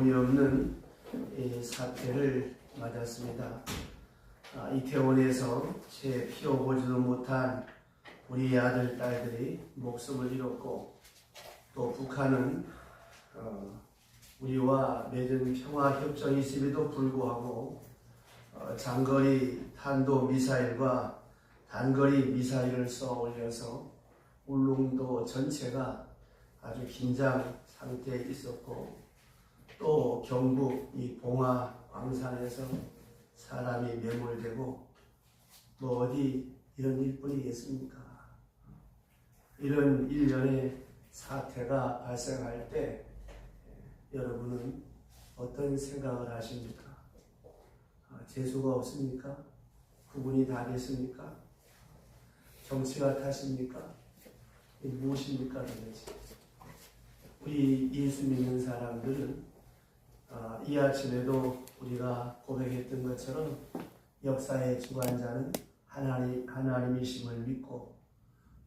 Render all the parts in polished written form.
터무니없는 이 사태를 맞았습니다. 이태원에서 채 피워보지도 못한 우리 아들, 딸들이 목숨을 잃었고, 또 북한은 우리와 맺은 평화협정이 있음에도 불구하고 장거리 탄도미사일과 단거리 미사일을 쏘아 올려서 울릉도 전체가 아주 긴장 상태에 있었고, 또 경북 이 봉화 광산에서 사람이 매몰되고, 뭐 어디 이런 일뿐이겠습니까? 이런 일련의 사태가 발생할 때 여러분은 어떤 생각을 하십니까? 재수가 없습니까? 구분이 다 됐습니까? 정치가 탓입니까? 무엇입니까? 도대체? 우리 예수 믿는 사람들은 이 아침에도 우리가 고백했던 것처럼 역사의 주관자는 하나님이심을 믿고,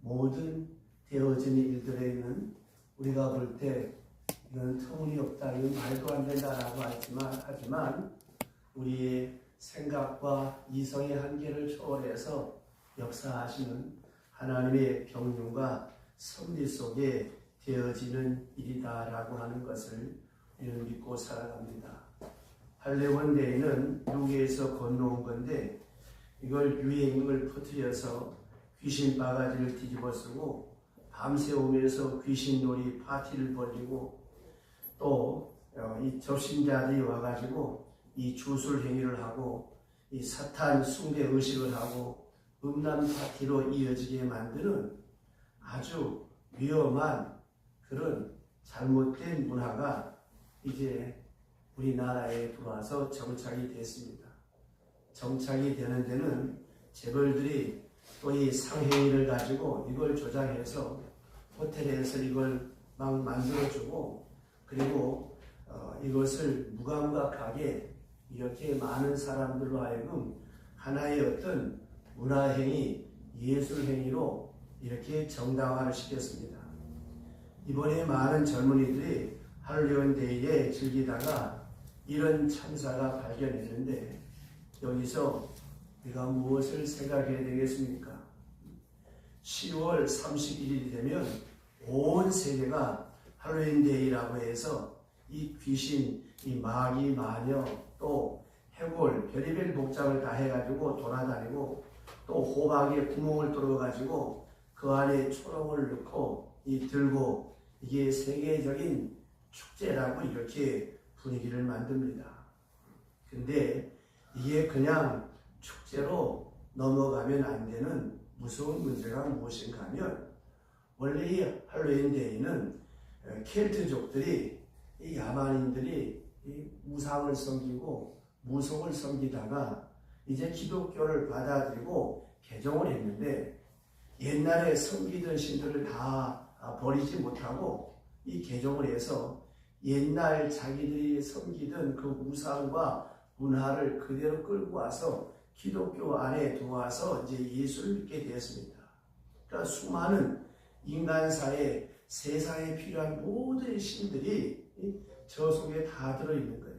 모든 되어진 일들에는 우리가 볼 때 이건 터무니없다, 이건 말도 안 된다라고 하지만 우리의 생각과 이성의 한계를 초월해서 역사하시는 하나님의 경륜과 섭리 속에 되어지는 일이다라고 하는 것을 우리는 믿고 살아갑니다. 할례원데이는 유괴에서 건너온 건데, 이걸 유행을 퍼뜨려서 귀신 바가지를 뒤집어 쓰고 밤새 오면서 귀신놀이 파티를 벌이고, 또 이 접신자들이 와가지고 이 주술 행위를 하고 이 사탄 숭배 의식을 하고 음란 파티로 이어지게 만드는 아주 위험한 그런 잘못된 문화가 이제 우리나라에 들어와서 정착이 됐습니다. 정착이 되는 데는 재벌들이 또 이 상행위를 가지고 이걸 조장해서 호텔에서 이걸 막 만들어주고, 그리고 이것을 무감각하게 이렇게 많은 사람들로 하여금 하나의 어떤 문화행위, 예술행위로 이렇게 정당화를 시켰습니다. 이번에 많은 젊은이들이 할례원데이에 즐기다가 이런 참사가 발견했는데, 여기서 우리가 무엇을 생각해야 되겠습니까? 10월 31일이 되면 온 세계가 할로윈데이라고 해서 이 귀신, 이 마귀, 마녀, 또 해골, 별의별 복장을 다 해가지고 돌아다니고, 또 호박에 구멍을 뚫어가지고 그 안에 초롱을 넣고 들고, 이게 세계적인 축제라고 이렇게 분위기를 만듭니다. 근데 이게 그냥 축제로 넘어가면 안 되는 무서운 문제가 무엇인가 하면, 원래 이 할로윈데이는 켈트족들이, 이 야만인들이 이 우상을 섬기고 무속을 섬기다가 이제 기독교를 받아들이고 개종을 했는데, 옛날에 섬기던 신들을 다 버리지 못하고 이 개종을 해서 옛날 자기들이 섬기던 그 우상과 문화를 그대로 끌고 와서 기독교 안에 들어와서 이제 예수를 믿게 되었습니다. 그러니까 수많은 인간사에, 세상에 필요한 모든 신들이 저 속에 다 들어있는 거예요.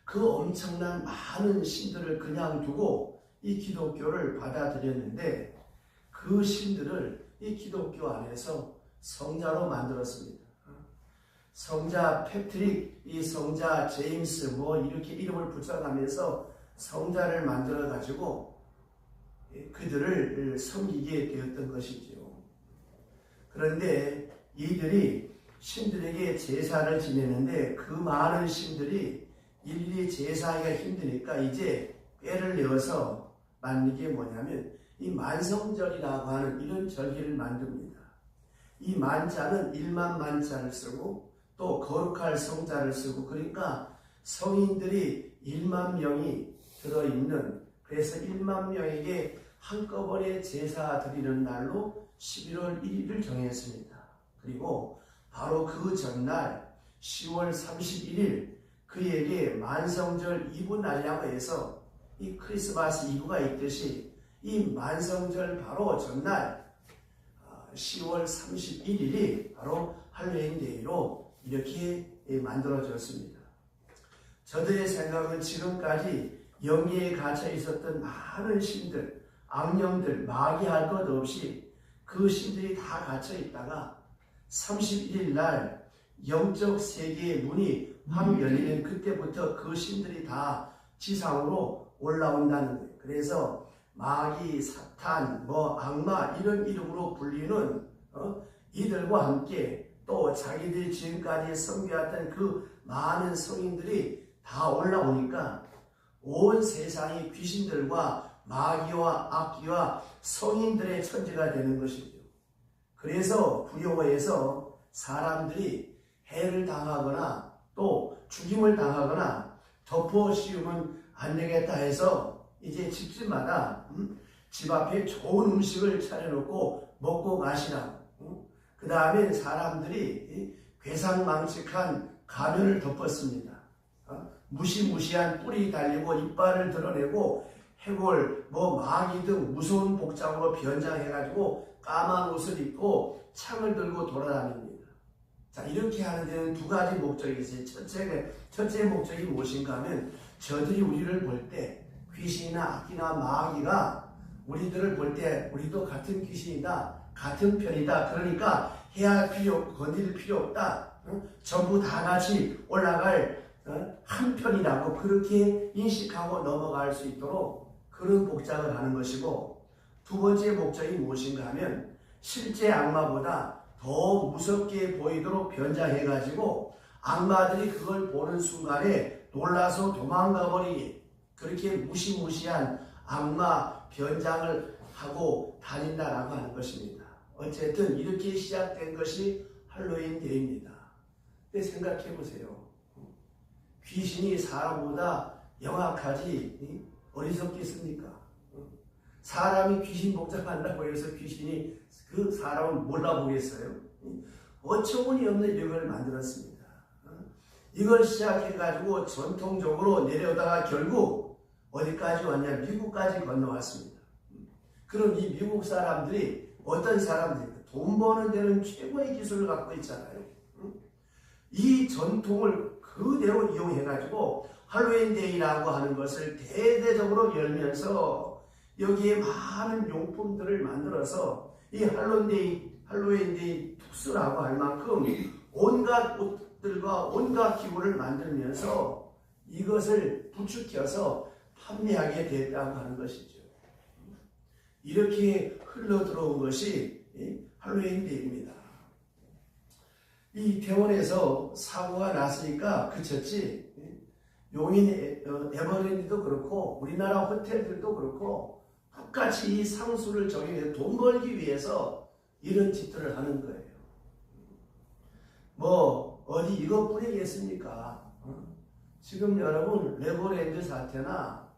그 엄청난 많은 신들을 그냥 두고 이 기독교를 받아들였는데, 그 신들을 이 기독교 안에서 성자로 만들었습니다. 성자 패트릭, 이 성자 제임스, 뭐 이렇게 이름을 붙여가면서 성자를 만들어 가지고 그들을 섬기게 되었던 것이죠. 그런데 이들이 신들에게 제사를 지내는데, 그 많은 신들이 일일이 제사하기가 힘드니까 이제 꾀를 내어서 만든 게 뭐냐면 이 만성절이라고 하는 이런 절기를 만듭니다. 이 만자는 1만 만자를 쓰고 또 거룩할 성자를 쓰고, 그러니까 성인들이 1만 명이 들어있는, 그래서 1만 명에게 한꺼번에 제사 드리는 날로 11월 1일을 정했습니다. 그리고 바로 그 전날 10월 31일 그에게 만성절 이브 날이라고 해서, 이 크리스마스 이브가 있듯이 이 만성절 바로 전날 10월 31일이 바로 할로윈데이로 이렇게 만들어졌습니다. 저들의 생각은 지금까지 영계에 갇혀 있었던 많은 신들, 악령들, 마귀할 것 없이 그 신들이 다 갇혀 있다가 31일 날 영적 세계의 문이 확 열리는 그때부터 그 신들이 다 지상으로 올라온다는 거예요. 그래서 마귀, 사탄, 악마 이런 이름으로 불리는 이들과 함께 또 자기들이 지금까지 섬겨왔던 그 많은 성인들이 다 올라오니까 온 세상이 귀신들과 마귀와 악귀와 성인들의 천지가 되는 것이죠. 그래서 부여호에서 사람들이 해를 당하거나 또 죽임을 당하거나 덮어씌우면 안 되겠다 해서 이제 집집마다 집 앞에 좋은 음식을 차려놓고 먹고 마시라고, 그 다음에 사람들이 괴상망측한 가면을 덮었습니다. 무시무시한 뿔이 달리고 이빨을 드러내고 해골, 마귀 등 무서운 복장으로 변장해가지고 까만 옷을 입고 창을 들고 돌아다닙니다. 자, 이렇게 하는 데는 두 가지 목적이 있어요. 첫째 목적이 무엇인가 하면 저들이 우리를 볼 때 귀신이나 악기나 마귀가 우리들을 볼 때 우리도 같은 귀신이다, 같은 편이다, 그러니까 해야 할 필요 없고 건드릴 필요 없다, 전부 다 같이 올라갈 한 편이라고 그렇게 인식하고 넘어갈 수 있도록 그런 복장을 하는 것이고, 두 번째 목적이 무엇인가 하면 실제 악마보다 더 무섭게 보이도록 변장해가지고 악마들이 그걸 보는 순간에 놀라서 도망가 버리게, 그렇게 무시무시한 악마 변장을 하고 다닌다라고 하는 것입니다. 어쨌든 이렇게 시작된 것이 할로윈 데이입니다. 근데 생각해 보세요. 귀신이 사람보다 영악하지 어리석겠습니까? 사람이 귀신 복장한다고 해서 귀신이 그 사람을 몰라보겠어요? 어처구니 없는 이걸 만들었습니다. 이걸 시작해가지고 전통적으로 내려오다가 결국 어디까지 왔냐? 미국까지 건너왔습니다. 그럼 이 미국 사람들이 어떤 사람들입니까? 돈 버는 데는 최고의 기술을 갖고 있잖아요. 이 전통을 그대로 이용해가지고 할로윈데이라고 하는 것을 대대적으로 열면서 여기에 많은 용품들을 만들어서 이 할로윈데이 특수라고 할 만큼 온갖 옷들과 온갖 기구를 만들면서 이것을 부추겨서 판매하게 됐다고 하는 것이죠. 이렇게 흘러 들어온 것이 할로윈데이입니다. 이 이태원에서 사고가 났으니까 그쳤지, 용인 에버랜드도 그렇고 우리나라 호텔들도 그렇고 똑같이 이 상수를 적용해서 돈 벌기 위해서 이런 짓들을 하는 거예요. 어디 이것뿐이겠습니까? 지금 여러분 레버랜드 사태나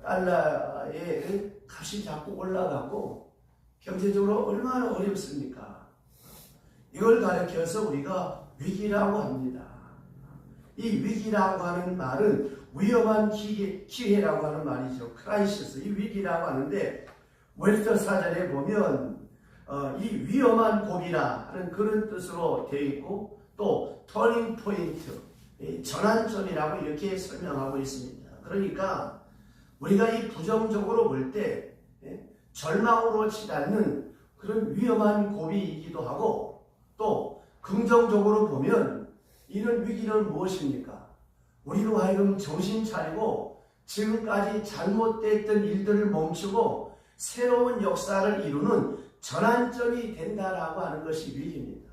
달러의 값이 자꾸 올라가고 경제적으로 얼마나 어렵습니까? 이걸 가리켜서 우리가 위기라고 합니다. 이 위기라고 하는 말은 위험한 기회라고 하는 말이죠. 크라이시스, 이 위기라고 하는데 웰스터 사전에 보면 이 위험한 고비라 하는 그런 뜻으로 되어 있고, 또 터닝 포인트, 전환점이라고 이렇게 설명하고 있습니다. 그러니까 우리가 이 부정적으로 볼 때 절망으로 치닫는 그런 위험한 고비이기도 하고, 또 긍정적으로 보면 이런 위기는 무엇입니까? 우리로 하여금 정신 차리고 지금까지 잘못됐던 일들을 멈추고 새로운 역사를 이루는 전환점이 된다라고 하는 것이 위기입니다.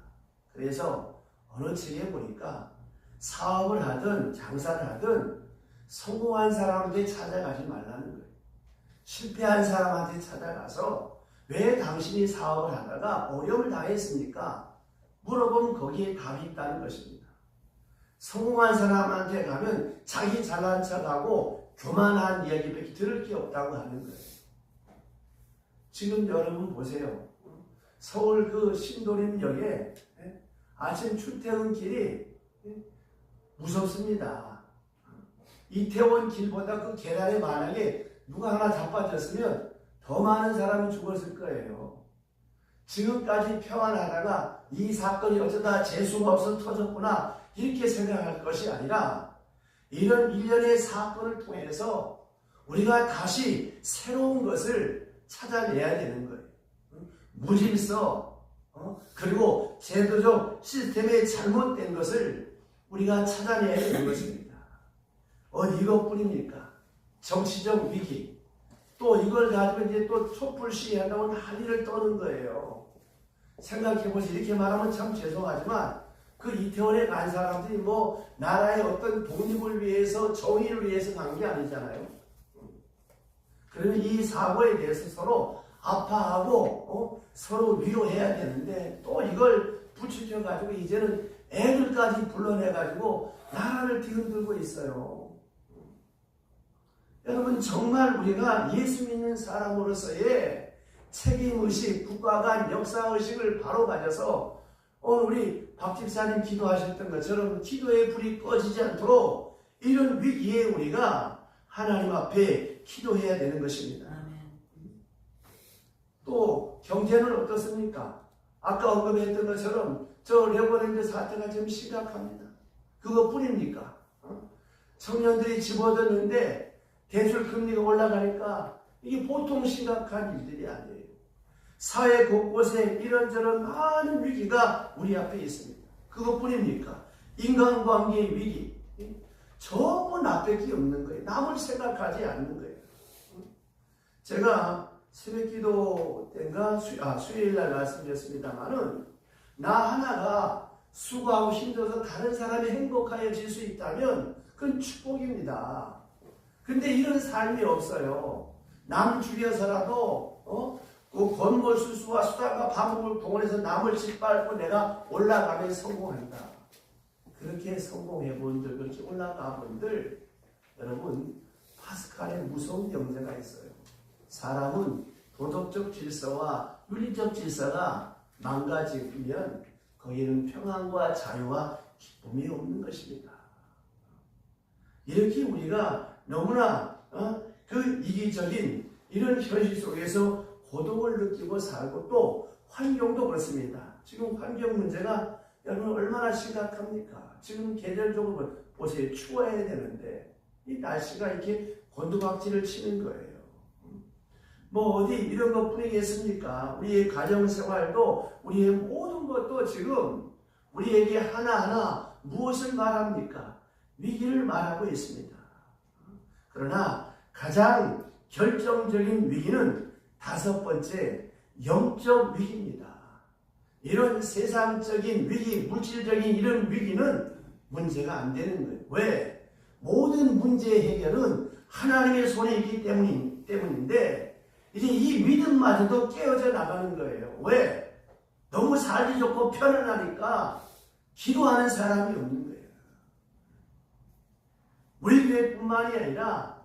그래서 어느 책에 보니까 사업을 하든 장사를 하든 성공한 사람한테 찾아가지 말라는 거예요. 실패한 사람한테 찾아가서 왜 당신이 사업을 하다가 어려움을 당했습니까? 물어보면 거기에 답이 있다는 것입니다. 성공한 사람한테 가면 자기 잘난 척하고 교만한 이야기밖에 들을 게 없다고 하는 거예요. 지금 여러분 보세요. 서울 그 신도림역에 아침 출퇴근길이 무섭습니다. 이태원 길보다 그 계단에 만약에 누가 하나 자빠졌으면 더 많은 사람이 죽었을 거예요. 지금까지 평안하다가 이 사건이 어쩌다 재수가 없어 터졌구나 이렇게 생각할 것이 아니라 이런 일련의 사건을 통해서 우리가 다시 새로운 것을 찾아내야 되는 거예요. 무질서 그리고 제도적 시스템의 잘못된 것을 우리가 찾아내야 되는 것입니다. 이것뿐입니까? 정치적 위기. 또 이걸 가지고 이제 또 촛불 시위한다고 난리를 떠는 거예요. 생각해보세요. 이렇게 말하면 참 죄송하지만 그 이태원에 간 사람들이 뭐 나라의 어떤 독립을 위해서 정의를 위해서 간 게 아니잖아요. 그러면 이 사고에 대해서 서로 아파하고 서로 위로해야 되는데 또 이걸 부추겨 가지고 이제는 애들까지 불러내 가지고 나라를 뒤흔들고 있어요. 여러분 정말 우리가 예수 믿는 사람으로서의 책임의식, 국가 간 역사의식을 바로 가져서 오늘 우리 박 집사님 기도하셨던 것처럼 기도의 불이 꺼지지 않도록 이런 위기에 우리가 하나님 앞에 기도해야 되는 것입니다. 또 경제는 어떻습니까? 아까 언급했던 것처럼 저 레버랜드 사태가 좀 심각합니다. 그것뿐입니까? 청년들이 집어넣는데 대출 금리가 올라가니까 이게 보통 심각한 일들이 아니에요. 사회 곳곳에 이런저런 많은 위기가 우리 앞에 있습니다. 그것뿐입니까? 인간관계의 위기. 전부 나 밖에 없는 거예요. 남을 생각하지 않는 거예요. 제가 새벽기도 때인가 수요일날 말씀드렸습니다만은 나 하나가 수고하고 힘들어서 다른 사람이 행복하여질 수 있다면 그건 축복입니다. 근데 이런 삶이 없어요. 남 죽여서라도 그 권고수수와 수단과 방법을 동원해서 남을 짓밟고 내가 올라가면 성공한다. 그렇게 성공해 본들, 그렇게 올라가 본들, 여러분 파스칼의 무서운 명제가 있어요. 사람은 도덕적 질서와 윤리적 질서가 망가지면 거기에는 평안과 자유와 기쁨이 없는 것입니다. 이렇게 우리가 너무나 그 이기적인 이런 현실 속에서 고독을 느끼고 살고 또 환경도 그렇습니다. 지금 환경 문제가 여러분 얼마나 심각합니까? 지금 계절적으로 보세요. 추워야 되는데 이 날씨가 이렇게 곤두박질을 치는 거예요. 뭐 어디 이런 것뿐이겠습니까? 우리의 가정생활도 우리의 모든 것도 지금 우리에게 하나하나 무엇을 말합니까? 위기를 말하고 있습니다. 그러나 가장 결정적인 위기는 다섯 번째 영적 위기입니다. 이런 세상적인 위기, 물질적인 이런 위기는 문제가 안 되는 거예요. 왜? 모든 문제 해결은 하나님의 손에 있기 때문인데 이제 이 믿음마저도 깨어져 나가는 거예요. 왜? 너무 살기 좋고 편안하니까 기도하는 사람이 없는 거예요. 우리 교회뿐만이 아니라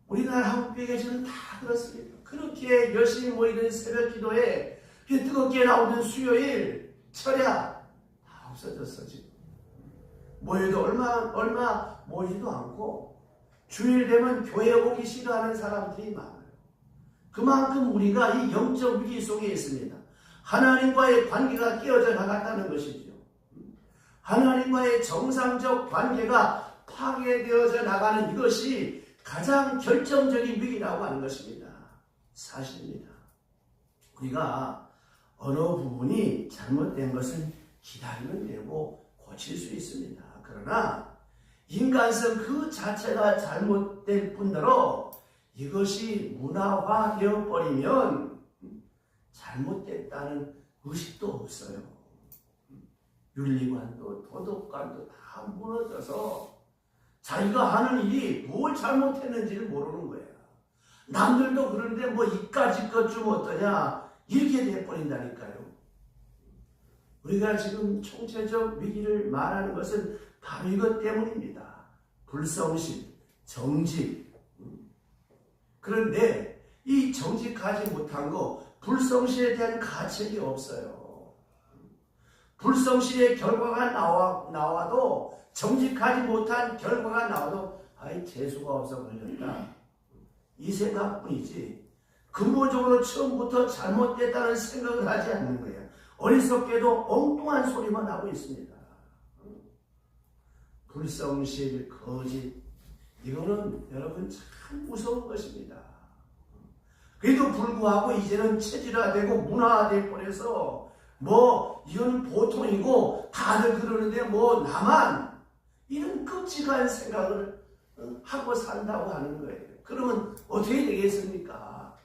우리나라 한국교회에서는 다 그렇습니다. 그렇게 열심히 모이는 새벽 기도에 뜨겁게 나오는 수요일, 철야 다 없어졌어 지금. 모여도 얼마 모이지도 않고 주일 되면 교회 오기 싫어하는 사람들이 많아요. 그만큼 우리가 이 영적 위기 속에 있습니다. 하나님과의 관계가 깨어져 나갔다는 것이죠. 하나님과의 정상적 관계가 파괴되어져 나가는 이것이 가장 결정적인 위기라고 하는 것입니다. 사실입니다. 우리가 어느 부분이 잘못된 것을 기다리면 되고 고칠 수 있습니다. 그러나 인간성 그 자체가 잘못될 뿐더러 이것이 문화화되어 버리면 잘못됐다는 의식도 없어요. 윤리관도 도덕관도 다 무너져서 자기가 하는 일이 뭘 잘못했는지를 모르는 거예요. 남들도 그런데 뭐 이까짓 것 좀 어떠냐 이렇게 돼버린다니까요. 우리가 지금 총체적 위기를 말하는 것은 바로 이것 때문입니다. 불성실, 정직. 그런데 이 정직하지 못한 거, 불성실에 대한 가책이 없어요. 불성실의 결과가 나와도 정직하지 못한 결과가 나와도 재수가 없어 걸렸다. 이 생각뿐이지 근본적으로 처음부터 잘못됐다는 생각을 하지 않는 거예요. 어리석게도 엉뚱한 소리만 하고 있습니다. 불성실, 거짓, 이거는 여러분 참 무서운 것입니다. 그래도 불구하고 이제는 체질화되고 문화화될 뻔해서 이건 보통이고 다들 그러는데 나만 이런 끔찍한 생각을 하고 산다고 하는 거예요. 그러면 어떻게 되겠습니까?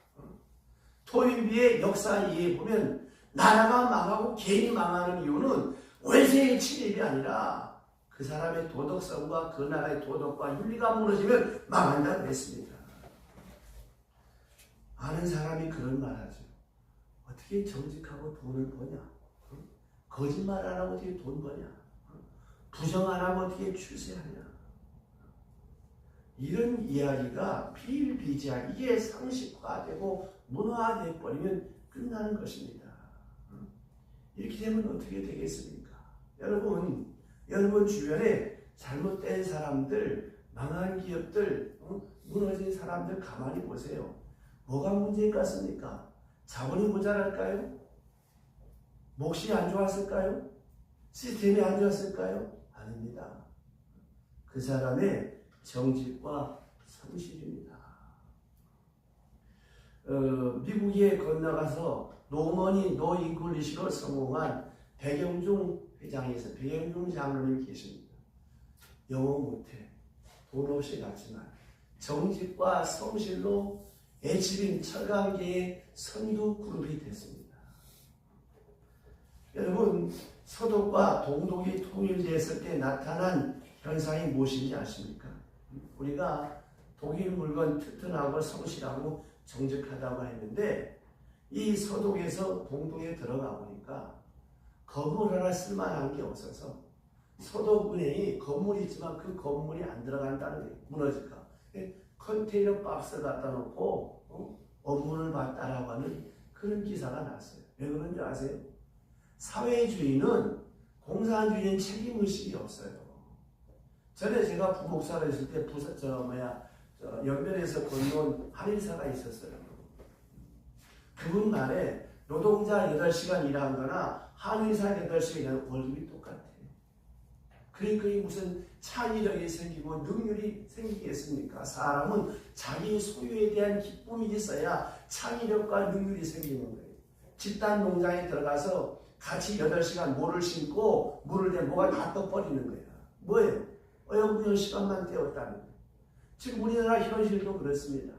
토인비의 역사 이해해 보면 나라가 망하고 개인이 망하는 이유는 외세의 침입이 아니라 그 사람의 도덕성과 그 나라의 도덕과 윤리가 무너지면 망한다고 했습니다. 아는 사람이 그런 말 하죠. 어떻게 정직하고 돈을 버냐? 거짓말 안 하면 어떻게 돈 버냐? 부정 안 하면 어떻게 출세하냐? 이런 이야기가 비일비재한 이게 상식화되고 문화화돼 버리면 끝나는 것입니다. 이렇게 되면 어떻게 되겠습니까? 여러분 주변에 잘못된 사람들, 망한 기업들, 무너진 사람들 가만히 보세요. 뭐가 문제일 것 같습니까? 자본이 모자랄까요? 몫이 안 좋았을까요? 시스템이 안 좋았을까요? 아닙니다. 그 사람의 정직과 성실입니다. 미국에 건너가서 노 잉글리시로 성공한 백영중 회장이 있어요. 백영중 장로님 계십니다. 영어 못해. 돈 없이 갔지만 정직과 성실로 애치빈 철강계의 선두 그룹이 됐습니다. 여러분, 서독과 동독이 통일됐을 때 나타난 현상이 무엇인지 아십니까? 우리가 독일 물건 튼튼하고 성실하고 정직하다고 했는데 이 서독에서 동독에 들어가 보니까 건물 하나 쓸만한 게 없어서 서독은행이 건물이 있지만 그 건물이 안 들어간다는 게 무너질까. 컨테이너 박스 갖다 놓고 업무를 받다라고 하는 그런 기사가 났어요. 왜 그런지 아세요? 사회주의는 공산주의는 책임의식이 없어요. 전에 제가 부목사로 있을 때 연변에서 건너온 한의사가 있었어요. 그분 말에 노동자 8시간 일한 거나 한의사 8시간 일하는 월급이 똑같아요. 그러니까 무슨 창의력이 생기고 능률이 생기겠습니까? 사람은 자기 소유에 대한 기쁨이 있어야 창의력과 능률이 생기는 거예요. 집단 농장에 들어가서 같이 8시간 모를 심고 물을 대 뭐가 다 떠버리는 거야. 뭐예요? 어영부영 시간만 때웠다는 거예요. 지금 우리나라 현실도 그렇습니다.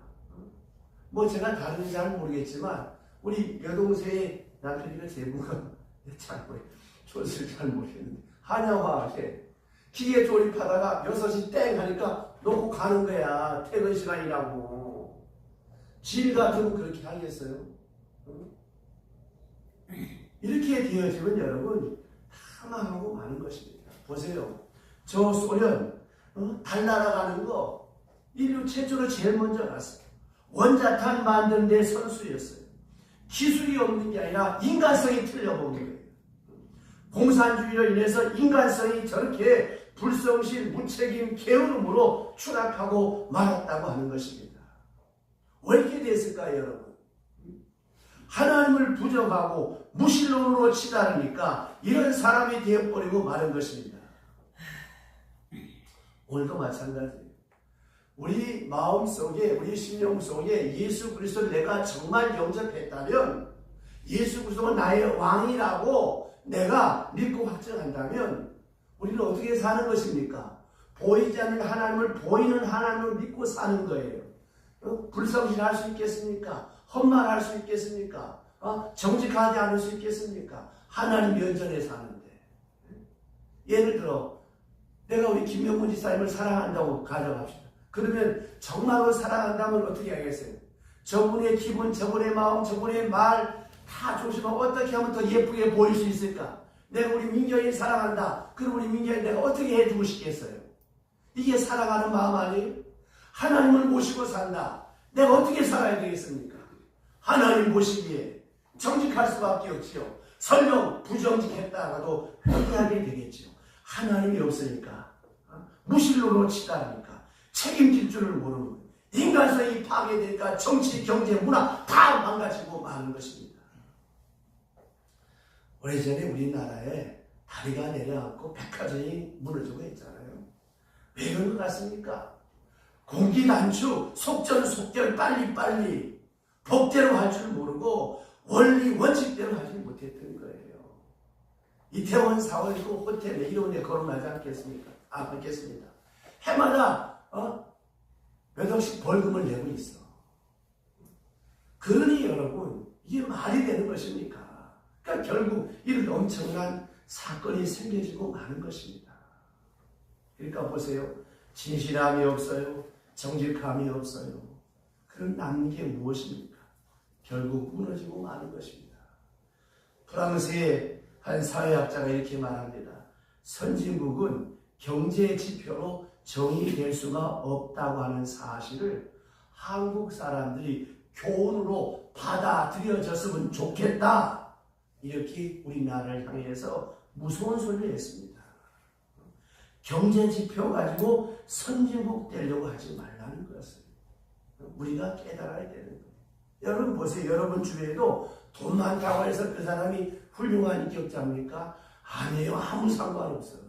제가 다른지 잘 모르겠지만 우리 여동생의 남편이가 제부가 잘 모르겠어요. 조수를 잘 모르겠는데 한양화학에 기계 조립하다가 6시 땡 하니까 놓고 가는 거야. 퇴근 시간이라고. 질 같으면 그렇게 하겠어요? 이렇게 되어지면 여러분 다 망하고 마는 것입니다. 보세요. 저 소련 달 날아가는 거 인류 최초로 제일 먼저 갔어요. 원자탄 만드는 데 선수였어요. 기술이 없는 게 아니라 인간성이 틀려본 거예요. 공산주의로 인해서 인간성이 저렇게 불성실, 무책임, 게으름으로 추락하고 말았다고 하는 것입니다. 왜 이렇게 됐을까요, 여러분? 하나님을 부정하고 무신론으로 치달으니까 이런 사람이 되어버리고 마는 것입니다. 오늘도 마찬가지예요. 우리 마음속에, 우리 심령 속에 예수 그리스도를 내가 정말 영접했다면, 예수 그리스도가 나의 왕이라고 내가 믿고 확정한다면 우리는 어떻게 사는 것입니까? 보이지 않는 하나님을 보이는 하나님을 믿고 사는 거예요. 불성실할 수 있겠습니까? 헛말할 수 있겠습니까? 정직하지 않을 수 있겠습니까? 하나님 면전에 사는데. 예를 들어 내가 우리 김명문 지사님을 사랑한다고 가정합시다. 그러면 정말로 사랑한다면 어떻게 하겠어요? 저분의 기분, 저분의 마음, 저분의 말 다 조심하고 어떻게 하면 더 예쁘게 보일 수 있을까? 내가 우리 민경이 사랑한다. 그럼 우리 민경이 내가 어떻게 해주고 싶겠어요? 이게 사랑하는 마음 아니에요? 하나님을 모시고 산다. 내가 어떻게 살아야 되겠습니까? 하나님 모시기에 정직할 수밖에 없지요. 설령 부정직했다가도 회개하게 되겠지요. 하나님이 없으니까 무신론으로 치달으니까 책임질 줄을 모르는 거예요. 인간성이 파괴되니까 정치, 경제, 문화 다 망가지고 마는 것입니다. 오래전에 우리나라에 다리가 내려앉고 백화점이 무너지고 했잖아요. 왜 그런 것 같습니까? 공기 단축, 속전속결, 빨리빨리 법대로 할 줄 모르고 원리 원칙대로 하지 못했던 거예요. 이태원 4월이고 호텔에 이런 데 거론하지 않겠습니까? 않겠습니다. 해마다 몇 억씩 벌금을 내고 있어. 그러니 여러분, 이게 말이 되는 것입니까? 그러니까 결국 이런 엄청난 사건이 생겨지고 마는 것입니다. 그러니까 보세요. 진실함이 없어요. 정직함이 없어요. 그럼 남는 게 무엇입니까? 결국 무너지고 마는 것입니다. 프랑스의 한 사회학자가 이렇게 말합니다. 선진국은 경제 지표로 정의될 수가 없다고 하는 사실을 한국 사람들이 교훈으로 받아들여졌으면 좋겠다. 이렇게 우리나라를 향해서 무서운 소리를 했습니다. 경제 지표 가지고 선진국 되려고 하지 말라는 것을 우리가 깨달아야 되는 거예요. 여러분 보세요. 여러분 주위에도 돈 많다고 해서 그 사람이 훌륭한 인격자입니까? 아니에요. 아무 상관없어요.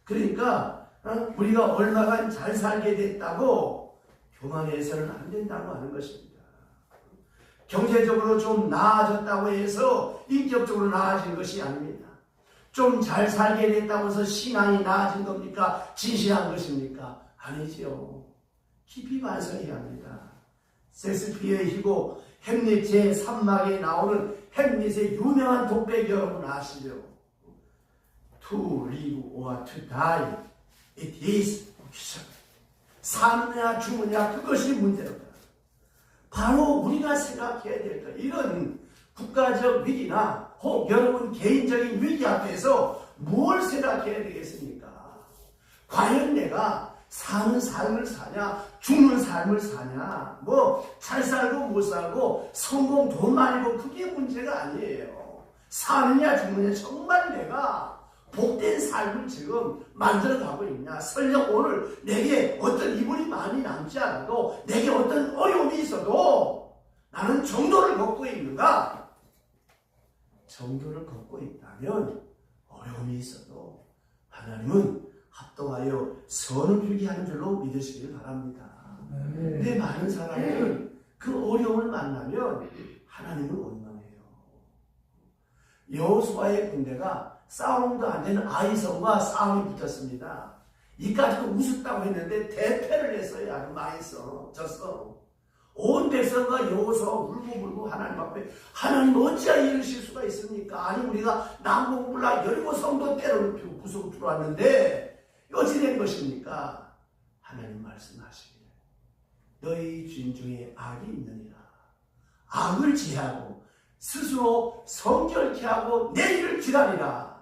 그러니까 우리가 얼마간 잘 살게 됐다고 교만해서는 안 된다고 하는 것입니다. 경제적으로 좀 나아졌다고 해서 인격적으로 나아진 것이 아닙니다. 좀 잘 살게 됐다고 해서 신앙이 나아진 겁니까? 진실한 것입니까? 아니죠. 깊이 반성해야 합니다. 셰익스피어의 희곡 햄릿 제3막에 나오는 햄릿의 유명한 독백 여러분 아시죠? To live or to die, it is option. 사느냐 죽느냐 그것이 문제다. 바로 우리가 생각해야 될 것. 이런 국가적 위기나 혹 여러분 개인적인 위기 앞에서 뭘 생각해야 되겠습니까? 과연 내가 사는 삶을 사냐, 죽는 삶을 사냐, 뭐 잘 살고 못 살고 성공 돈 많이 벌고 그게 문제가 아니에요. 사느냐 죽느냐 정말 내가 복된 삶을 지금 만들어가고 있냐. 설령 오늘 내게 어떤 이불이 많이 남지 않아도 내게 어떤 어려움이 있어도 나는 정도를 걷고 있는가? 정도를 걷고 있다면 어려움이 있어도 하나님은 합동하여 선을 주게 하는 줄로 믿으시길 바랍니다. 근데 많은 사람들은 그 어려움을 만나면 하나님을 원망해요. 여호수아의 군대가 싸움도 안 되는 아이성과 싸움이 붙었습니다. 이까지도 우습다고 했는데 대패를 했어요. 아주 망했어. 졌어. 온 백성과 여호수아가 울고불고 하나님 앞에 하나님 어찌하여 이러실 수가 있습니까? 아니 우리가 남북불락 여리고 성도 때를 부수고 들어왔는데 어찌 된 것입니까? 하나님 말씀하시기를 너희 주인 중에 악이 있느니라. 악을 제하고 스스로 성결케 하고 내일을 기다리라.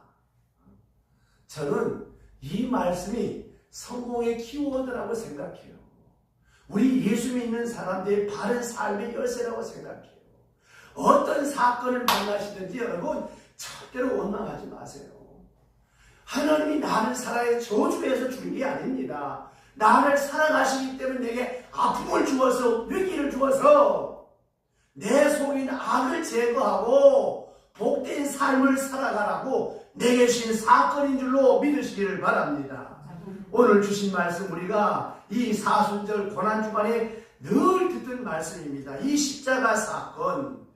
저는 이 말씀이 성공의 키워드라고 생각해요. 우리 예수 믿는 사람들의 바른 삶의 열쇠라고 생각해요. 어떤 사건을 만나시든지 여러분 절대로 원망하지 마세요. 하나님이 나를 살아야 저주해서 주는 게 아닙니다. 나를 사랑하시기 때문에 내게 아픔을 주어서 위기를 주어서 내 속에 있는 악을 제거하고 복된 삶을 살아가라고 내게 주신 사건인 줄로 믿으시기를 바랍니다. 오늘 주신 말씀 우리가 이 사순절 고난주간에 늘 듣던 말씀입니다. 이 십자가 사건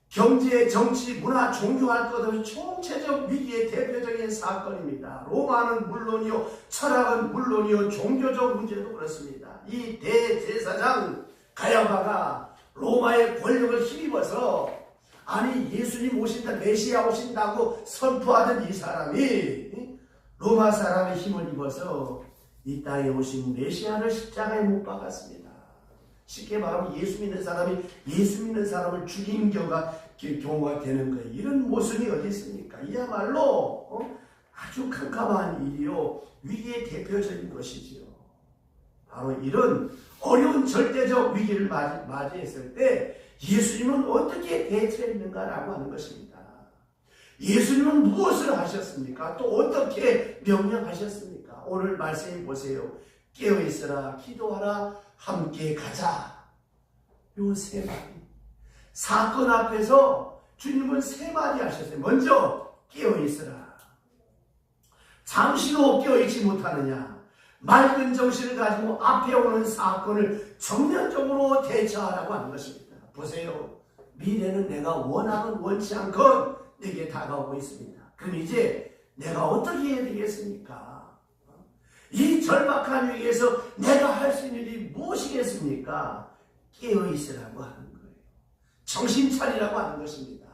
경제, 정치, 문화, 종교할 것 없이 총체적 위기의 대표적인 사건입니다. 로마는 물론이요, 철학은 물론이요, 종교적 문제도 그렇습니다. 이 대제사장 가야바가 로마의 권력을 힘입어서 아니 예수님 오신다, 메시아 오신다고 선포하던 이 사람이 로마 사람의 힘을 입어서 이 땅에 오신 메시아를 십자가에 못 박았습니다. 쉽게 말하면 예수 믿는 사람을 죽인 경우가 되는 거예요. 이런 모순이 어디 있습니까? 이야말로 아주 캄캄한 일이요, 위기의 대표적인 것이지요. 바로 이런 어려운 절대적 위기를 맞이했을 때 예수님은 어떻게 대처했는가라고 하는 것입니다. 예수님은 무엇을 하셨습니까? 또 어떻게 명령하셨습니까? 오늘 말씀해 보세요. 깨어있으라, 기도하라, 함께 가자. 요 세 마디. 사건 앞에서 주님은 세 마디 하셨어요. 먼저 깨어있으라. 잠시도 깨어있지 못하느냐. 맑은 정신을 가지고 앞에 오는 사건을 정면적으로 대처하라고 하는 것입니다. 보세요. 미래는 내가 원하건 원치 않건 내게 다가오고 있습니다. 그럼 이제 내가 어떻게 해야 되겠습니까? 이 절박한 위기에서 내가 할 수 있는 일이 무엇이겠습니까? 깨어있으라고 하는 거예요. 정신 차리라고 하는 것입니다.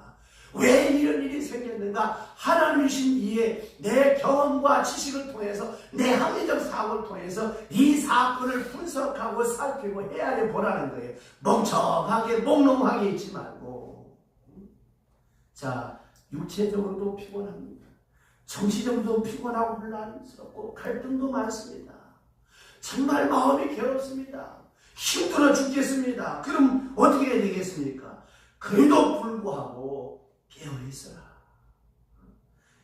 왜 이런 일이 생겼는가? 하나님 주신 이에 내 경험과 지식을 통해서, 내 합리적 사고를 통해서 이 사건을 분석하고 살피고 헤아려 보라는 거예요. 멍청하게 몽롱하게 있지 말고. 자, 육체적으로도 피곤합니다. 정신적으로도 피곤하고 혼란스럽고 갈등도 많습니다. 정말 마음이 괴롭습니다. 힘들어 죽겠습니다. 그럼 어떻게 해야 되겠습니까? 그래도 불구하고 깨어있어라.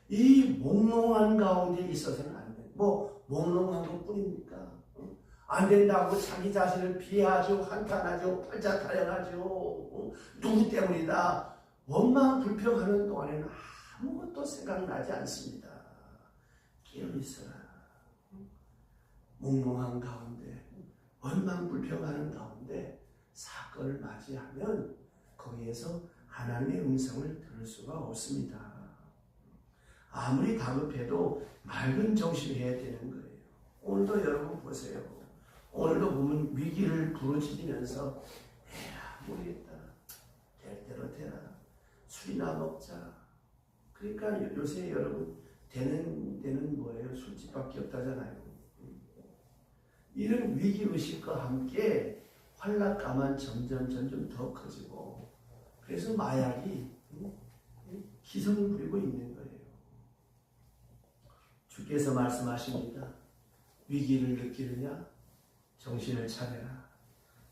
이 몽롱한 가운데 있어서는 안 돼. 뭐 몽롱한 것 뿐입니까? 안 된다고 자기 자신을 비하하죠. 한탄하죠. 팔자 타령하죠. 누구 때문이다. 원망 불평하는 동안에는 아무것도 생각나지 않습니다. 깨어있어라. 몽롱한 가운데, 원망 불평하는 가운데 사건을 맞이하면 거기에서 하나님의 음성을 들을 수가 없습니다. 아무리 다급해도 맑은 정신을 해야 되는 거예요. 오늘도 여러분 보세요. 오늘도 보면 위기를 부르짖으면서 에라 모르겠다. 될 대로 되라. 술이나 먹자. 그러니까 요새 여러분 되는 뭐예요? 술집밖에 없다잖아요. 이런 위기의식과 함께 활락감은 점점 더 커지고, 그래서 마약이 기성을 부리고 있는 거예요. 주께서 말씀하십니다. 위기를 느끼느냐? 정신을 차려라.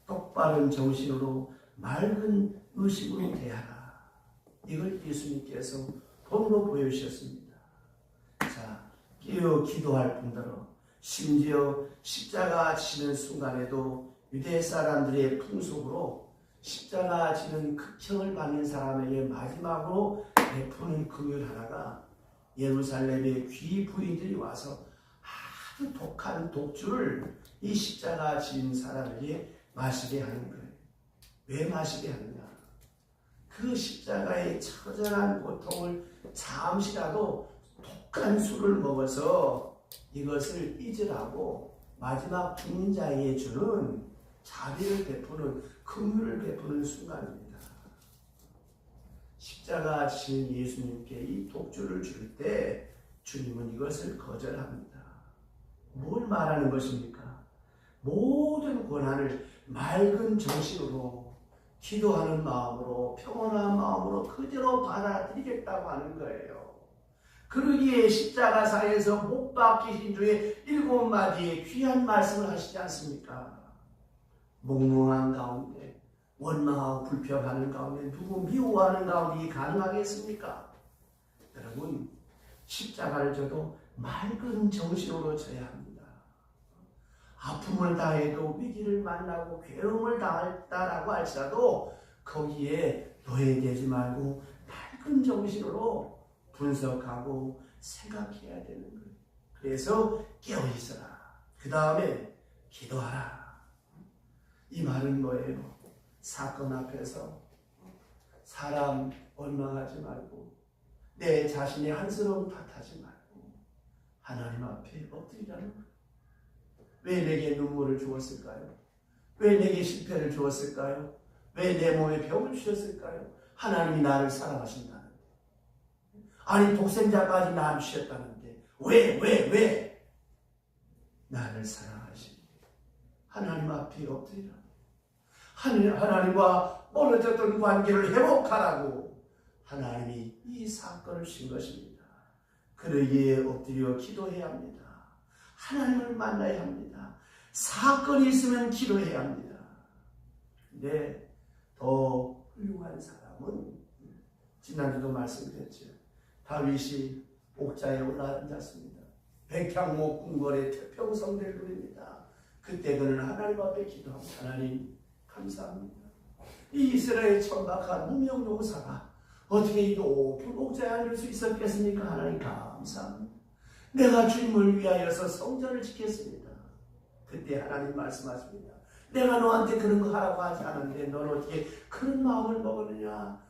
똑바른 정신으로 맑은 의식으로 대하라. 이걸 예수님께서 본으로 보여주셨습니다. 자, 깨어 기도할 뿐더러 심지어 십자가 지는 순간에도 유대 사람들의 풍속으로 십자가 지는 극형을 받는 사람에게 마지막으로 베푸는 금요일 하나가 예루살렘의 귀 부인들이 와서 아주 독한 독주를 이 십자가 지은 사람에게 마시게 하는 거예요. 왜 마시게 하느냐? 그 십자가의 처절한 고통을 잠시라도 독한 술을 먹어서 이것을 잊으라고 마지막 죽는 자에게 주는 자비를 베푸는, 긍휼을 베푸는 순간입니다. 십자가 지신 예수님께 이 독주를 줄 때 주님은 이것을 거절합니다. 뭘 말하는 것입니까? 모든 고난을 맑은 정신으로, 기도하는 마음으로, 평온한 마음으로 그대로 받아들이겠다고 하는 거예요. 그러기에 십자가상에서 못 박히신 주의 7마디의 귀한 말씀을 하시지 않습니까? 몽롱한 가운데, 원망하고 불평하는 가운데, 누구 미워하는 가운데 이게 가능하겠습니까? 여러분, 십자가를 져도 맑은 정신으로 져야 합니다. 아픔을 당해도, 위기를 만나고 괴로움을 당했다라고 할지라도 거기에 노예되지 말고 맑은 정신으로 분석하고 생각해야 되는 거예요. 그래서 깨어있어라. 그 다음에 기도하라. 이 말은 뭐예요? 사건 앞에서 사람 원망하지 말고, 내 자신의 한스러움 탓하지 말고 하나님 앞에 엎드리라는 거예요. 왜 내게 눈물을 주었을까요? 왜 내게 실패를 주었을까요? 왜 내 몸에 병을 주셨을까요? 하나님이 나를 사랑하신다는데, 아니 독생자까지 나를 주셨다는데 왜 나를 사랑하시니 하나님 앞에 엎드리라. 하나님과 멀어졌던 관계를 회복하라고 하나님이 이 사건을 주신 것입니다. 그러기에 엎드려 기도해야 합니다. 하나님을 만나야 합니다. 사건이 있으면 기도해야 합니다. 근데 더 훌륭한 사람은, 지난주도 말씀드렸죠. 다윗이 옥자에 올라앉았습니다. 백향목 궁궐의 태평성대를 누립니다. 그때 그는 하나님 앞에 기도하고 하나님 감사합니다. 이 이스라엘 천박한 무명용사가 어떻게 이 높은 옥자에 앉을 수 있었겠습니까? 하나님 감사합니다. 내가 주님을 위하여서 성전을 짓겠습니다. 그때 하나님 말씀하십니다. 내가 너한테 그런 거 하라고 하지 않았는데 너는 어떻게 그런 마음을 먹었느냐.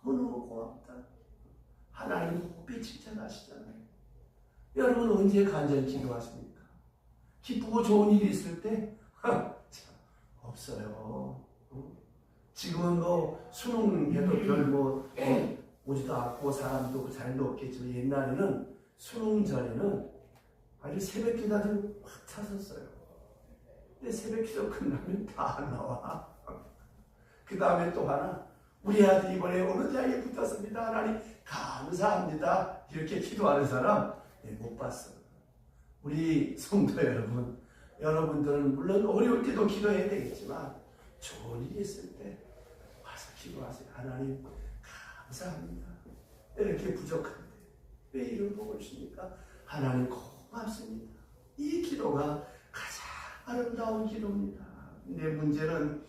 너무너무 고맙다. 하나님 높이 칭찬하시잖아요. 여러분 언제 간절히 기도하십니까? 기쁘고 좋은 일이 있을 때? 없어요. 지금은 뭐 수능해도 별 오지도 않고 사람도 자리도 없겠지만 옛날에는 수능 전에는 아주 새벽 기도들 확 찼었어요. 근데 새벽 기도 끝나면 다 안 나와. 그 다음에 또 하나, 우리 아들 이번에 어느 대학에 붙었습니다. 하나님 감사합니다. 이렇게 기도하는 사람 못 봤어요. 우리 성도 여러분, 여러분들은 물론 어려울 때도 기도해야 되겠지만 좋은 일이 있을 때 와서 기도하세요. 하나님 감사합니다. 이렇게 부족한데 왜 이런 복을 주십니까? 하나님 고맙습니다. 이 기도가 가장 아름다운 기도입니다. 근데 문제는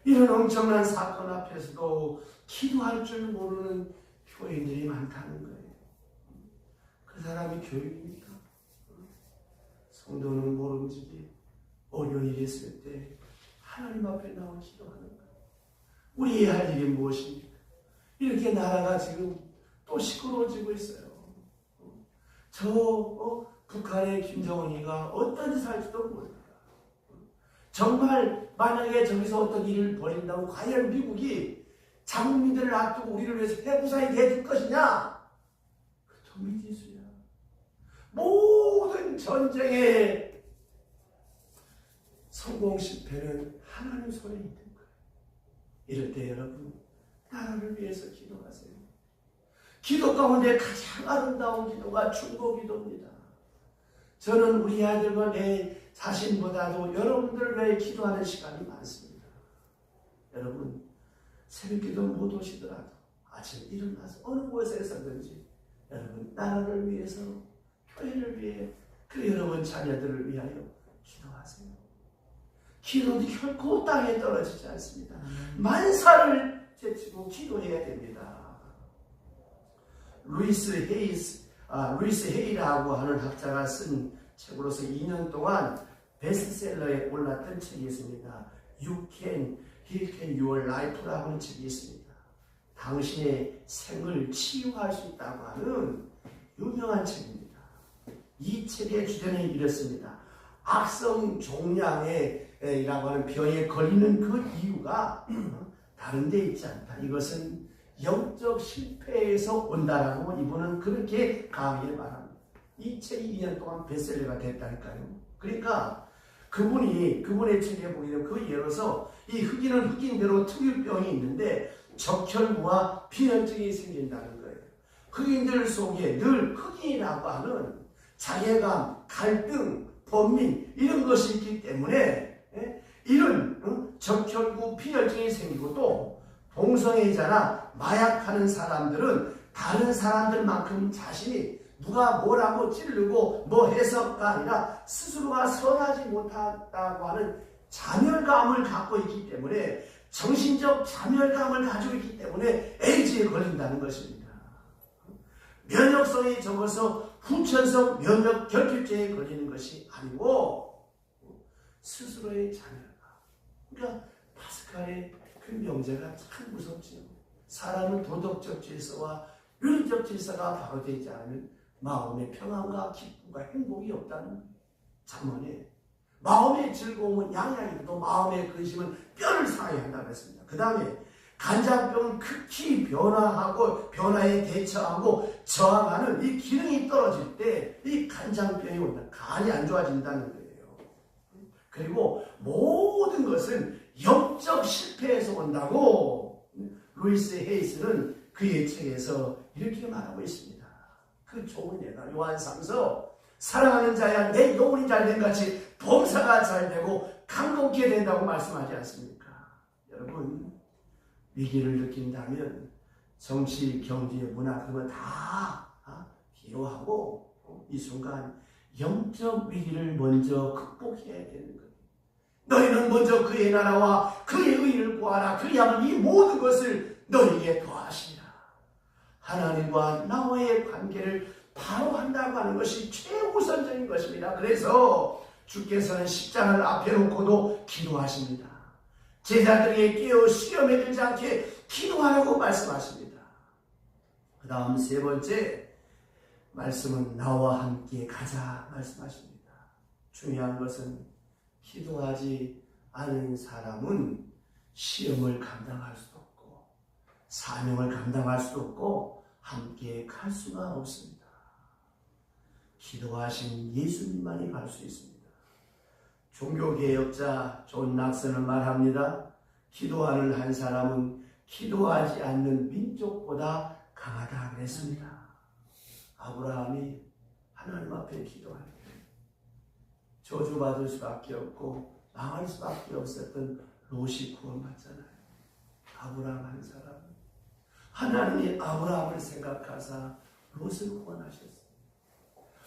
이런 엄청난 사건 앞에서도 기도할 줄 모르는 교인들이 많다는 거예요. 그 사람이 교인입니까? 성도는 모름지기 어려운 일이 있을 때 하나님 앞에 나와 기도하는 거예요. 우리의 할 일이 무엇입니까? 이렇게 나라가 지금 또 시끄러워지고 있어요. 북한의 김정은이가 어떤 짓을 할지도 몰라요. 정말 만약에 저기서 어떤 일을 벌인다고 과연 미국이 자국민들을 놔두고 우리를 위해서 핵무사히 대줄 것이냐? 그 미지수야. 모든 전쟁의 성공 실패는 하나님 손에 있는 거예요. 이럴 때 여러분 나라를 위해서 기도하세요. 기도 가운데 가장 아름다운 기도가 중보기도입니다. 저는 우리 아들과 내 자신보다도 여러분들 위해 기도하는 시간이 많습니다. 여러분 새벽기도 못 오시더라도 아침에 일어나서 어느 곳에서든지 여러분 나라를 위해서 교회를 위해 그 여러분 자녀들을 위하여 기도하세요. 기도는 결코 땅에 떨어지지 않습니다. 만사를 제치고 기도해야 됩니다. 루이스 헤이라고 하는 학자가 쓴 책으로서 2년 동안 베스트셀러에 올랐던 책이 있습니다. You Can Heal Your Life라고 하는 책이 있습니다. 당신의 생을 치유할 수 있다고 하는 유명한 책입니다. 이 책의 주제는 이렇습니다. 악성 종양이라고 하는 병에 걸리는 그 이유가 다른 데 있지 않다. 이것은 영적 실패에서 온다라고 이분은 그렇게 강하게 말합니다. 이 책이 2년 동안 베스트셀러가 됐다니까요. 그러니까 그분의 책에 보면 그 예로서 이 흑인은 흑인대로 특유병이 있는데 적혈구와 빈혈증이 생긴다는 거예요. 흑인들 속에 늘 흑인이라고 하는 자괴감, 갈등, 번민 이런 것이 있기 때문에 이런 적혈구 빈혈증이 생기고 또 동성애자나 마약하는 사람들은 다른 사람들만큼 자신이 누가 뭐라고 찌르고 뭐 해서가 아니라 스스로가 선하지 못하다고 하는 자멸감을 갖고 있기 때문에 정신적 자멸감을 가지고 있기 때문에 에이즈에 걸린다는 것입니다. 면역성이 적어서 후천성 면역 결핍증에 걸리는 것이 아니고 스스로의 자멸감. 그러니까 파스칼의 그 명제가 참 무섭지요. 사람은 도덕적 질서와 윤리적 질서가 바로 되지 않으면 마음의 평안과 기쁨과 행복이 없다는 잠언에 마음의 즐거움은 양양이고 마음의 근심은 뼈를 상하게 한다고 했습니다. 그 다음에 간장병은 극히 변화에 대처하고 저항하는 이 기능이 떨어질 때 이 간장병이 온다. 간이 안 좋아진다는 거예요. 그리고 모든 것은 영적 실패에서 온다고 루이스 헤이스는 그의 책에서 이렇게 말하고 있습니다. 그 좋은 예가 요한삼서 사랑하는 자야 내 영혼이 잘된 같이 범사가 잘되고 강동케 된다고 말씀하지 않습니까? 여러분 위기를 느낀다면 정치, 경제, 문화 그런 거 다 비호하고 이 순간 영적 위기를 먼저 극복해야 되는 거예요. 너희는 먼저 그의 나라와 그의 의를 구하라. 그리하면 이 모든 것을 너희에게 더하시리라. 하나님과 나와의 관계를 바로 한다고 하는 것이 최우선적인 것입니다. 그래서 주께서는 십자가를 앞에 놓고도 기도하십니다. 제자들에게 깨어 시험에 들지 않게 기도하라고 말씀하십니다. 그 다음 세 번째 말씀은 나와 함께 가자 말씀하십니다. 중요한 것은 기도하지 않은 사람은 시험을 감당할 수도 없고 사명을 감당할 수도 없고 함께 갈 수가 없습니다. 기도하신 예수님만이 갈 수 있습니다. 종교개혁자 존 낙선은 말합니다. 기도하는 한 사람은 기도하지 않는 민족보다 강하다 그랬습니다. 아브라함이 하나님 앞에 기도할 때 저주받을 수밖에 없고 망할 수밖에 없었던 롯이 구원받잖아요. 아브라함 한 사람은 하나님이 아브라함을 생각하사 롯을 구원하셨어요.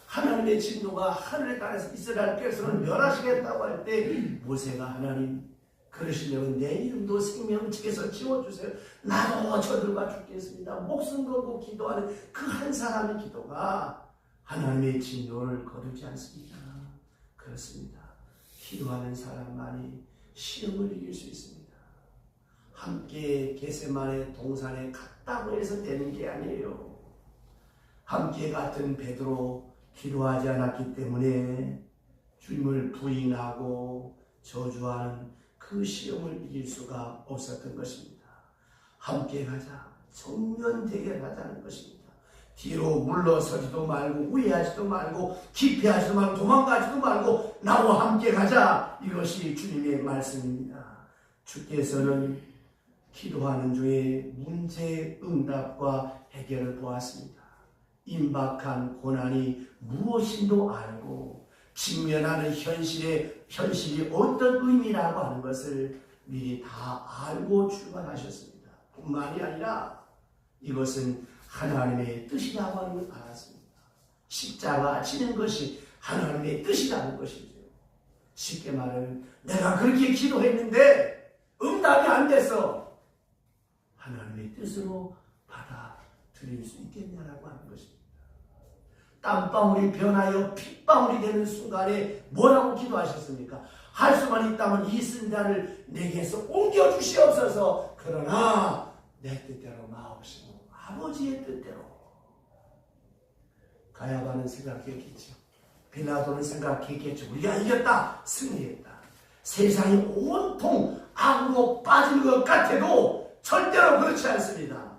하나님의 진노가 하늘에 따라서 이스라엘 백성을 멸하시겠다고 할 때 모세가 하나님 그러시려면 내 이름도 생명책에서 지워주세요. 나도 저들과 죽겠습니다. 목숨 걸고 기도하는 그 한 사람의 기도가 하나님의 진노를 거두지 않습니다. 그렇습니다. 기도하는 사람만이 시험을 이길 수 있습니다. 함께 겟세마네 동산에 갔다고 해서 되는 게 아니에요. 함께 같은 베드로 기도하지 않았기 때문에 주님을 부인하고 저주하는 그 시험을 이길 수가 없었던 것입니다. 함께 가자, 정면 대결하자는 것입니다. 뒤로 물러서지도 말고 우회하지도 말고 기피하지도 말고 도망가지도 말고 나와 함께 가자. 이것이 주님의 말씀입니다. 주께서는 기도하는 중에 문제 응답과 해결을 보았습니다. 임박한 고난이 무엇인도 알고 직면하는 현실이 어떤 의미라고 하는 것을 미리 다 알고 출발하셨습니다. 뿐만이 아니라 이것은 하나님의 뜻이라고 하는 걸 알았습니다. 십자가 지는 것이 하나님의 뜻이라는 것이죠. 쉽게 말하면 내가 그렇게 기도했는데 응답이 안 돼서 하나님의 뜻으로 받아들일 수 있겠냐라고 하는 것입니다. 땀방울이 변하여 핏방울이 되는 순간에 뭐라고 기도하셨습니까? 할 수만 있다면 이 순간을 내게서 옮겨주시옵소서. 그러나 내 뜻대로 마옵시고 아버지의 뜻대로. 가야바는 생각했겠죠. 빌라도는 생각했겠죠. 우리가 이겼다, 승리했다. 세상이 온통 악으로 빠진 것 같아도 절대로 그렇지 않습니다.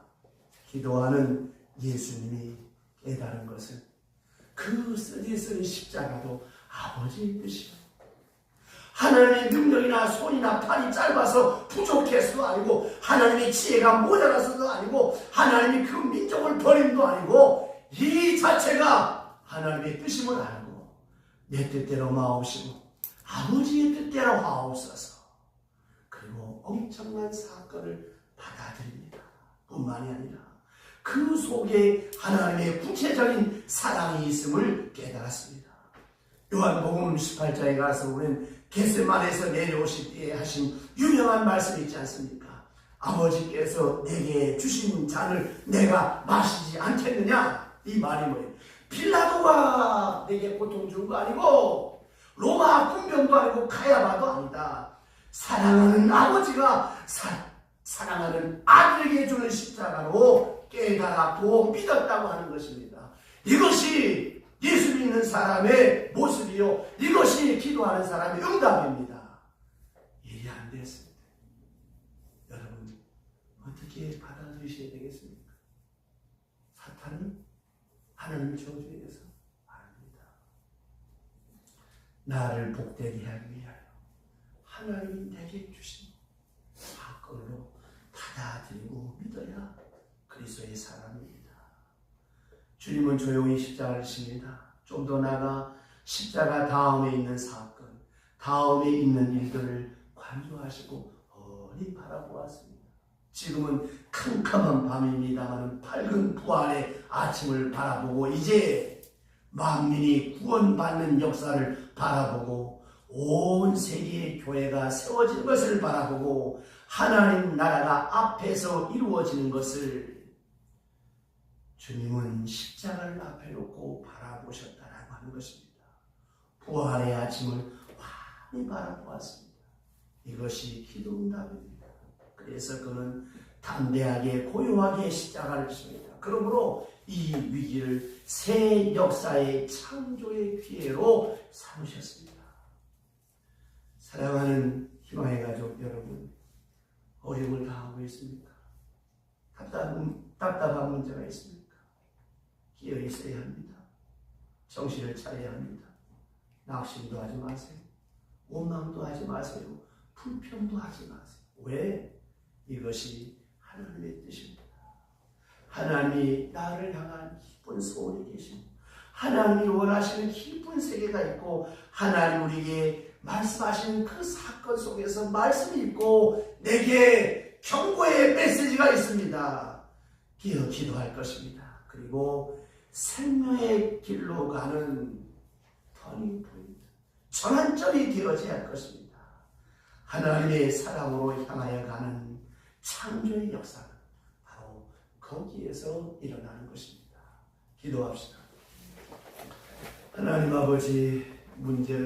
기도하는 예수님이 깨달은 것은 그 쓰디쓴 십자가도 아버지의 뜻이요. 하나님의 능력이나 손이나 팔이 짧아서 부족해서도 아니고 하나님의 지혜가 모자라서도 아니고 하나님이 그 민족을 버림도 아니고 이 자체가 하나님의 뜻임을 알고 내 뜻대로 마옵시고 아버지의 뜻대로 하옵소서. 그리고 엄청난 사건을 받아들입니다. 뿐만이 아니라 그 속에 하나님의 구체적인 사랑이 있음을 깨달았습니다. 요한복음 18장에 가서 우리는 겟세마네에서 내려오실 때에 하신 유명한 말씀이 있지 않습니까? 아버지께서 내게 주신 잔을 내가 마시지 않겠느냐? 이 말이 뭐예요? 빌라도가 내게 고통 준 거 아니고 로마 군병도 아니고 가야바도 아니다. 사랑하는 아버지가 사랑하는 아들에게 주는 십자가로 깨달았고 믿었다고 하는 것입니다. 이것이 예수 믿는 사람의 모습이요. 이것이 기도하는 사람의 응답입니다. 일이 안 됐을 때 여러분 어떻게 받아들이셔야 되겠습니까? 사탄은 하나님의 저주에 대해서 압니다. 나를 복되게 하기 위하여 하나님이 내게 주신 사건으로 받아들이고 믿어야 그리스도의 사람입니다. 주님은 조용히 십자가를 지십니다. 좀 더 나아가 십자가 다음에 있는 사건, 다음에 있는 일들을 관조하시고 뻔히 바라보았습니다. 지금은 캄캄한 밤입니다만 밝은 부활의 아침을 바라보고 이제 만민이 구원받는 역사를 바라보고 온 세계의 교회가 세워진 것을 바라보고 하나님 나라가 앞에서 이루어지는 것을 주님은 십자가를 앞에 놓고 바라보셨다라고 하는 것입니다. 부활의 아침을 환히 바라보았습니다. 이것이 기도응답입니다. 그래서 그는 담대하게 고요하게 십자가를 칩니다. 그러므로 이 위기를 새 역사의 창조의 기회로 삼으셨습니다. 사랑하는 희망의 가족 여러분, 어려움을 당하고 있습니까? 답답한 문제가 있습니까? 끼어 있어야 합니다. 정신을 차려야 합니다. 낙심도 하지 마세요. 원망도 하지 마세요. 불평도 하지 마세요. 왜? 이것이 하나님의 뜻입니다. 하나님이 나를 향한 기쁜 소원이 계십니다. 하나님이 원하시는 기쁜 세계가 있고 하나님 우리에게 말씀하시는 그 사건 속에서 말씀이 있고 내게 경고의 메시지가 있습니다. 기어 기도할 것입니다. 그리고 생명의 길로 가는 터닝 포인트, 전환점이 되어져야 할 것입니다. 하나님의 사랑으로 향하여 가는 창조의 역사는 바로 거기에서 일어나는 것입니다. 기도합시다. 하나님 아버지, 문제를